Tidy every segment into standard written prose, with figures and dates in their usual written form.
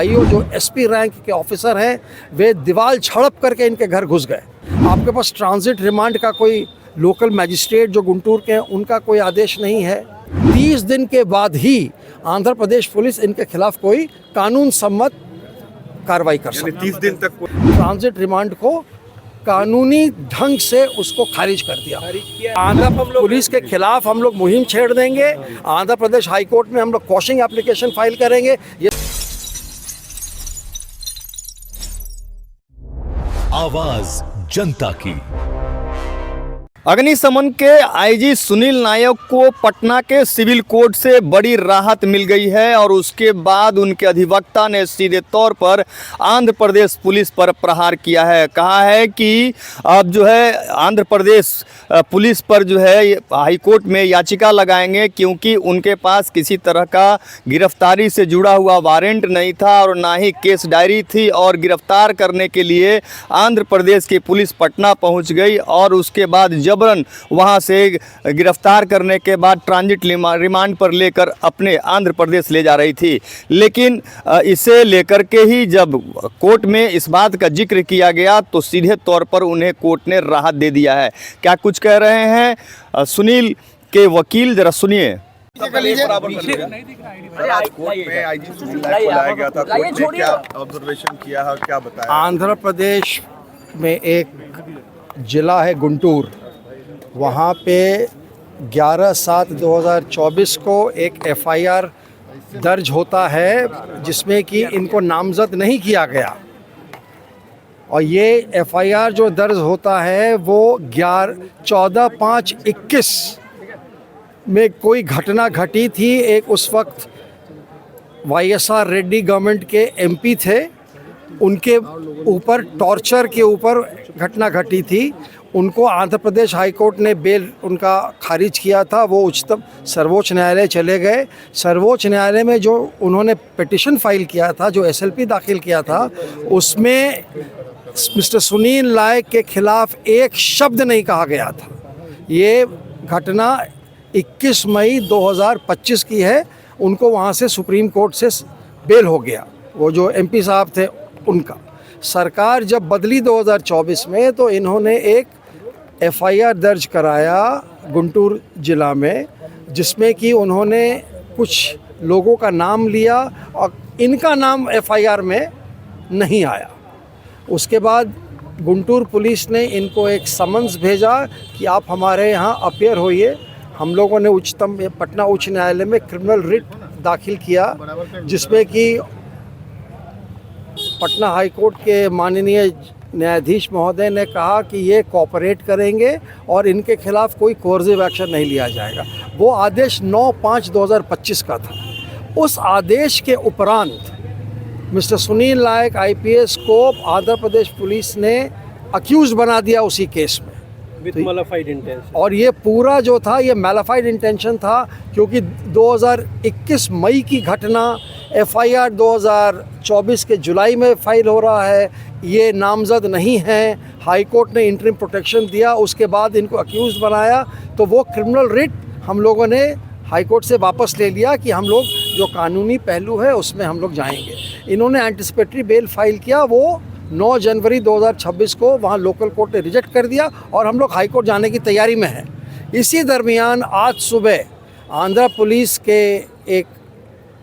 IO जो SP rank के officer हैं वे दीवार झड़प करके इनके घर घुस गए। आपके पास ट्रांजिट रिमांड का कोई लोकल मैजिस्ट्रेट जो गुंटूर के हैं उनका कोई आदेश नहीं है। 30 दिन के बाद ही आंध्र प्रदेश पुलिस इनके खिलाफ कोई कानून सम्मत कार्रवाई कर सकती है। 30 दिन तक ट्रांजिट रिमांड को कानूनी ढंग से उसको खारिज कर दिया। आंध्र पुलिस के खिलाफ हम लोग मुहिम छेड़ देंगे। आंध्र प्रदेश हाई कोर्ट में हम लोग क्वॉशिंग एप्लीकेशन फाइल करेंगे। आवाज जनता की। अग्निशमन के आईजी सुनील नायक को पटना के सिविल कोर्ट से बड़ी राहत मिल गई है और उसके बाद उनके अधिवक्ता ने सीधे तौर पर आंध्र प्रदेश पुलिस पर प्रहार किया है। कहा है कि अब जो है आंध्र प्रदेश पुलिस पर जो है हाई कोर्ट में याचिका लगाएंगे, क्योंकि उनके पास किसी तरह का गिरफ्तारी से जुड़ा हुआ वारंट नहीं था और ना ही केस डायरी थी, और गिरफ्तार करने के लिए आंध्र प्रदेश की पुलिस पटना पहुंच गई और उसके बाद जबरन वहां से गिरफ्तार करने के बाद ट्रांजिट रिमांड पर लेकर अपने आंध्र प्रदेश ले जा रही थी। लेकिन इसे लेकर के ही जब कोर्ट में इस बात का जिक्र किया गया तो सीधे तौर पर उन्हें कोर्ट ने राहत दे दिया है। क्या कुछ कह रहे हैं सुनील के वकील, जरा सुनिए। कोर्ट में आईजी सुनील नायक को लाया गया था। कोर्ट ने क्या ऑब्जर्वेशन किया है, क्या बताया? आंध्र प्रदेश में एक जिला है गुंटूर, वहाँ पे 11/7/2024 को एक एफआईआर दर्ज होता है जिसमें कि इनको नामजद नहीं किया गया। और ये एफआईआर जो दर्ज होता है वो 14/5/21 में कोई घटना घटी थी। एक उस वक्त वाईएसआर रेड्डी गवर्नमेंट के एमपी थे, उनके ऊपर टॉर्चर के ऊपर घटना घटी थी। उनको आंध्र प्रदेश हाई कोर्ट ने बेल उनका खारिज किया था। वो उच्चतम सर्वोच्च न्यायालय चले गए। सर्वोच्च न्यायालय में जो उन्होंने पिटिशन फाइल किया था, जो एसएलपी दाखिल किया था, उसमें मिस्टर सुनील नायक के खिलाफ एक शब्द नहीं कहा गया था। ये घटना 21 मई 2025 की है। उनको वहाँ से सुप्रीम कोर्ट से बेल हो गया, वो जो एमपी साहब थे उनका। सरकार जब बदली 2024 में तो इन्होंने एक एफआईआर दर्ज कराया गुंटूर ज़िला में, जिसमें कि उन्होंने कुछ लोगों का नाम लिया और इनका नाम एफआईआर में नहीं आया। उसके बाद गुंटूर पुलिस ने इनको एक समन्स भेजा कि आप हमारे यहाँ अपीयर होइए। हम लोगों ने पटना उच्च न्यायालय में क्रिमिनल रिट दाखिल किया, जिसमें कि पटना हाई कोर्ट के माननीय न्यायाधीश महोदय ने कहा कि ये कोऑपरेट करेंगे और इनके खिलाफ कोई कोर्सिव एक्शन नहीं लिया जाएगा। वो आदेश 9/5/2025 का था। उस आदेश के उपरांत मिस्टर सुनील नायक आईपीएस को आंध्र प्रदेश पुलिस ने अक्यूज बना दिया उसी केस में विद मैलिफाइड इंटेंशन। और ये पूरा जो था ये मैलिफाइड इंटेंशन था, क्योंकि 2021 मई की घटना एफआईआर 2024 के जुलाई में फाइल हो रहा है। ये नामजद नहीं है। हाई कोर्ट ने इंटरिम प्रोटेक्शन दिया, उसके बाद इनको अक्यूज बनाया, तो वो क्रिमिनल रिट हम लोगों ने हाई कोर्ट से वापस ले लिया कि हम लोग जो कानूनी पहलू है उसमें हम लोग जाएंगे। इन्होंने एंटिसिपेटरी बेल फाइल किया, वो 9 जनवरी 2026 को वहाँ लोकल कोर्ट ने रिजेक्ट कर दिया और हम लोग हाई कोर्ट जाने की तैयारी में हैं। इसी दरमियान आज सुबह आंध्र पुलिस के एक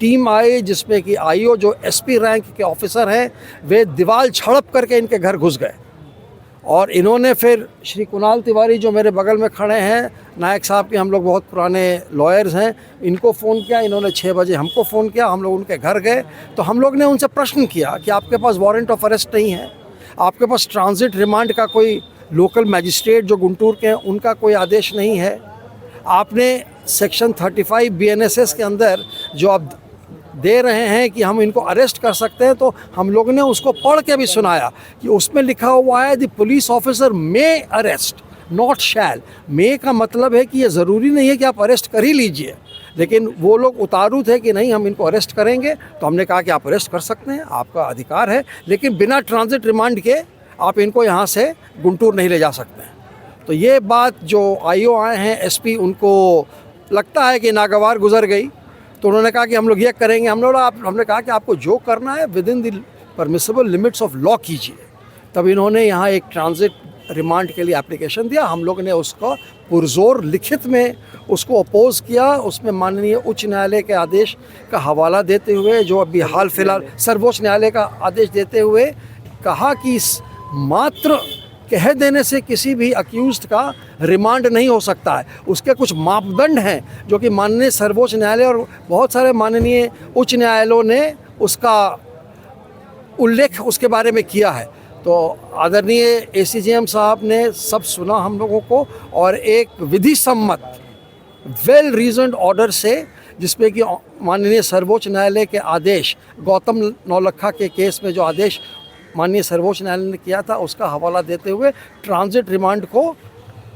टीम आई, जिसमें कि आईओ जो एसपी रैंक के ऑफिसर हैं वे दीवार झड़प करके इनके घर घुस गए। और इन्होंने फिर श्री कुणाल तिवारी जो मेरे बगल में खड़े हैं, नायक साहब के हम लोग बहुत पुराने लॉयर्स हैं, इनको फ़ोन किया। इन्होंने 6 बजे हमको फ़ोन किया। हम लोग उनके घर गए तो हम लोग ने उनसे प्रश्न किया कि आपके पास वारंट ऑफ अरेस्ट नहीं है, आपके पास ट्रांजिट रिमांड का कोई लोकल मैजिस्ट्रेट जो गुंटूर के हैं उनका कोई आदेश नहीं है, आपने सेक्शन 35 BNSS के अंदर जो आप दे रहे हैं कि हम इनको अरेस्ट कर सकते हैं, तो हम लोगों ने उसको पढ़ के भी सुनाया कि उसमें लिखा हुआ है the police officer may arrest not shall. May का मतलब है कि ये ज़रूरी नहीं है कि आप अरेस्ट कर ही लीजिए, लेकिन वो लोग उतारू थे कि नहीं हम इनको अरेस्ट करेंगे। तो हमने कहा कि आप अरेस्ट कर सकते हैं, आपका अधिकार है, लेकिन बिना ट्रांजिट रिमांड के आप इनको यहाँ से गुंटूर नहीं ले जा सकते हैं। तो ये बात जो आईओ आए हैं एसपी, उनको लगता है कि नागवार गुजर गई। तो उन्होंने कहा कि हम लोग ये करेंगे। हमने कहा कि आपको जो करना है with in the permissible limits of law कीजिए। तब इन्होंने यहाँ एक ट्रांजिट रिमांड के लिए एप्लीकेशन दिया। हम लोग ने उसको पुरजोर लिखित में उसको अपोज किया। उसमें माननीय उच्च न्यायालय के आदेश का हवाला देते हुए, जो अभी हाल फिलहाल सर्वोच्च न्यायालय का आदेश देते हुए कहा कि इस मात्र कह देने से किसी भी अक्यूज्ड का रिमांड नहीं हो सकता है। उसके कुछ मापदंड हैं जो कि माननीय सर्वोच्च न्यायालय और बहुत सारे माननीय उच्च न्यायालयों ने उसका उल्लेख उसके बारे में किया है। तो आदरणीय एसीजेएम साहब ने सब सुना हम लोगों को और एक विधि सम्मत वेल रीजन्ड ऑर्डर से, जिसमें कि माननीय सर्वोच्च न्यायालय के आदेश, गौतम नौलखा के केस में जो आदेश माननीय सर्वोच्च न्यायालय ने किया था उसका हवाला देते हुए ट्रांजिट रिमांड को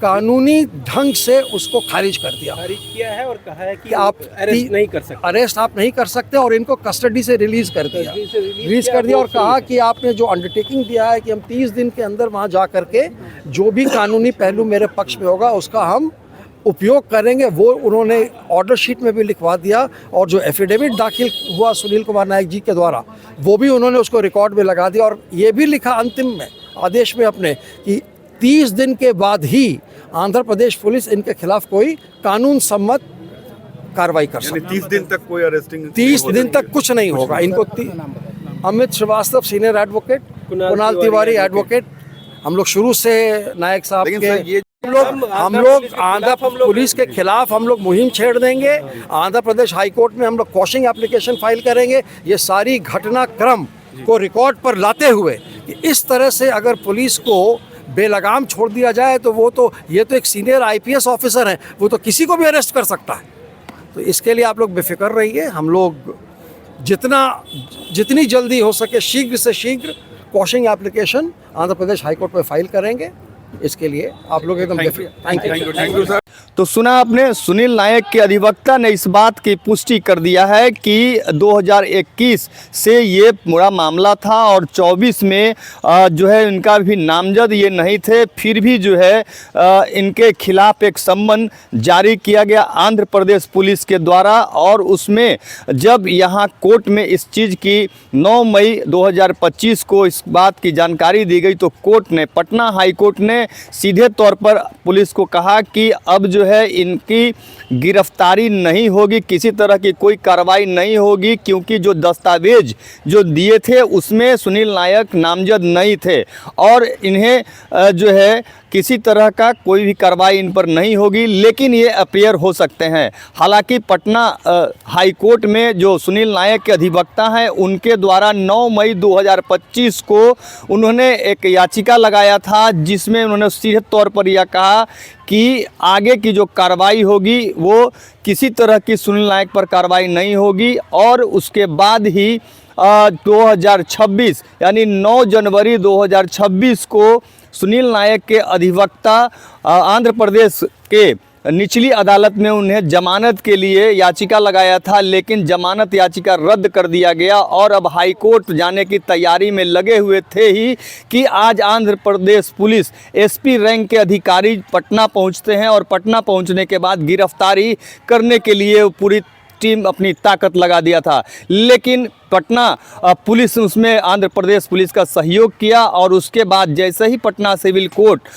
कानूनी ढंग से उसको खारिज कर दिया। खारिज किया है और कहा है कि आप अरेस्ट नहीं कर सकते, अरेस्ट आप नहीं कर सकते और इनको कस्टडी से रिलीज कर दिया। रिलीज कर दिया और कहा कि आपने जो अंडरटेकिंग दिया है कि हम 30 दिन के अंदर वहाँ जा करके जो भी कानूनी पहलू मेरे पक्ष में होगा उसका हम उपयोग करेंगे, वो उन्होंने ऑर्डर शीट में भी लिखवा दिया। और जो एफिडेविट दाखिल हुआ सुनील कुमार नायक जी के द्वारा, वो भी उन्होंने उसको रिकॉर्ड में लगा दिया। और ये भी लिखा अंतिम में आदेश में अपने कि 30 दिन के बाद ही आंध्र प्रदेश पुलिस इनके खिलाफ कोई कानून सम्मत कार्रवाई कर सकती है। 30 दिन तक कोई अरेस्टिंग 30 दिन तक कुछ नहीं होगा इनको। Amit Srivastava senior advocate, Kunal Tiwari advocate, हम लोग शुरू से नायक साहब के हम लोग आंध्र पुलिस के खिलाफ हम लोग मुहिम छेड़ देंगे। आंध्र प्रदेश हाई कोर्ट में हम लोग क्वॉशिंग एप्लीकेशन फाइल करेंगे। ये सारी घटनाक्रम को रिकॉर्ड पर लाते हुए कि इस तरह से अगर पुलिस को बेलगाम छोड़ दिया जाए तो ये तो एक सीनियर आईपीएस ऑफिसर हैं, वो तो किसी को भी अरेस्ट कर सकता है। तो इसके लिए आप लोग बेफिक्र रहिए। हम लोग जितनी जल्दी हो सके शीघ्र से शीघ्र क्वॉशिंग application Andhra Pradesh high court में फाइल करेंगे। इसके लिए आप लोग एकदम थैंक यू सर। तो सुना आपने, सुनील नायक के अधिवक्ता ने इस बात की पुष्टि कर दिया है कि 2021 से ये पूरा मामला था और 24 में जो है इनका भी नामजद ये नहीं थे, फिर भी जो है इनके खिलाफ एक सम्मन जारी किया गया आंध्र प्रदेश पुलिस के द्वारा। और उसमें जब यहाँ कोर्ट में इस चीज़ की 9 मई 2025 को इस बात की जानकारी दी गई तो कोर्ट ने, पटना हाई कोर्ट ने सीधे तौर पर पुलिस को कहा कि अब जो है इनकी गिरफ्तारी नहीं होगी, किसी तरह की कोई कार्रवाई नहीं होगी, क्योंकि जो दस्तावेज जो दिए थे उसमें सुनील नायक नामजद नहीं थे और इन्हें जो है किसी तरह का कोई भी कार्रवाई इन पर नहीं होगी। लेकिन ये अपीयर हो सकते हैं। हालांकि पटना हाई कोर्ट में जो सुनील नायक के अधिवक्ता हैं उनके द्वारा 9 मई 2025 को उन्होंने एक याचिका लगाया था, जिसमें उन्होंने सीधे तौर पर यह कहा कि आगे की जो कार्रवाई होगी वो किसी तरह की सुनील नायक पर कार्रवाई नहीं होगी। और उसके बाद ही 2026 यानी 9 जनवरी 2026 को सुनील नायक के अधिवक्ता आंध्र प्रदेश के निचली अदालत में उन्हें जमानत के लिए याचिका लगाया था, लेकिन जमानत याचिका रद्द कर दिया गया और अब हाई कोर्ट जाने की तैयारी में लगे हुए थे ही कि आज Andhra Pradesh police SP rank के अधिकारी पटना पहुंचते हैं और पटना पहुंचने के बाद गिरफ्तारी करने के लिए पूरी टीम अपनी ताकत लगा दिया था। लेकिन पटना पुलिस उसमें आंध्र प्रदेश पुलिस का सहयोग किया और उसके बाद जैसे ही पटना सिविल कोर्ट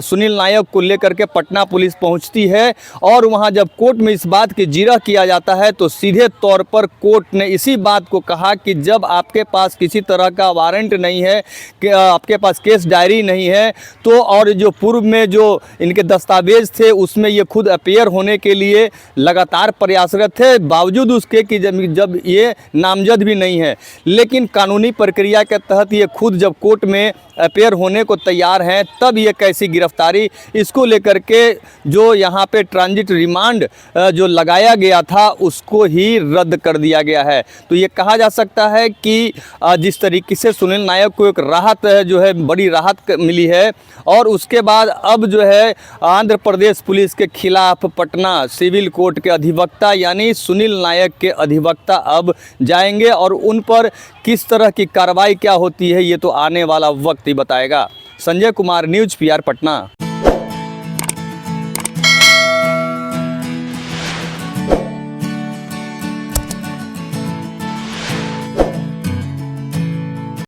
सुनील नायक को लेकर के पटना पुलिस पहुंचती है और वहां जब कोर्ट में इस बात की जिरह किया जाता है तो सीधे तौर पर कोर्ट ने इसी बात को कहा कि जब आपके पास किसी तरह का वारंट नहीं है, कि आपके पास केस डायरी नहीं है, तो और जो पूर्व में जो इनके दस्तावेज थे उसमें ये खुद अपीयर होने के लिए लगातार प्रयासरत थे, बावजूद उसके कि जब ये नामजद भी नहीं है, लेकिन कानूनी प्रक्रिया के तहत ये खुद जब कोर्ट में अपीयर होने को तैयार हैं तब ये कैसी गिरफ्तारी, इसको लेकर के जो यहाँ पे ट्रांजिट रिमांड जो लगाया गया था उसको ही रद्द कर दिया गया है। तो ये कहा जा सकता है कि जिस तरीके से सुनील नायक को एक राहत जो है बड़ी राहत मिली है और उसके बाद अब जो है आंध्र प्रदेश पुलिस के खिलाफ पटना सिविल कोर्ट के अधिवक्ता यानी सुनील नायक के अधिवक्ता अब जाएंगे और उन पर किस तरह की कार्रवाई क्या होती है ये तो आने वाला वक्त ही बताएगा। Sanjay Kumar, news PR Patna.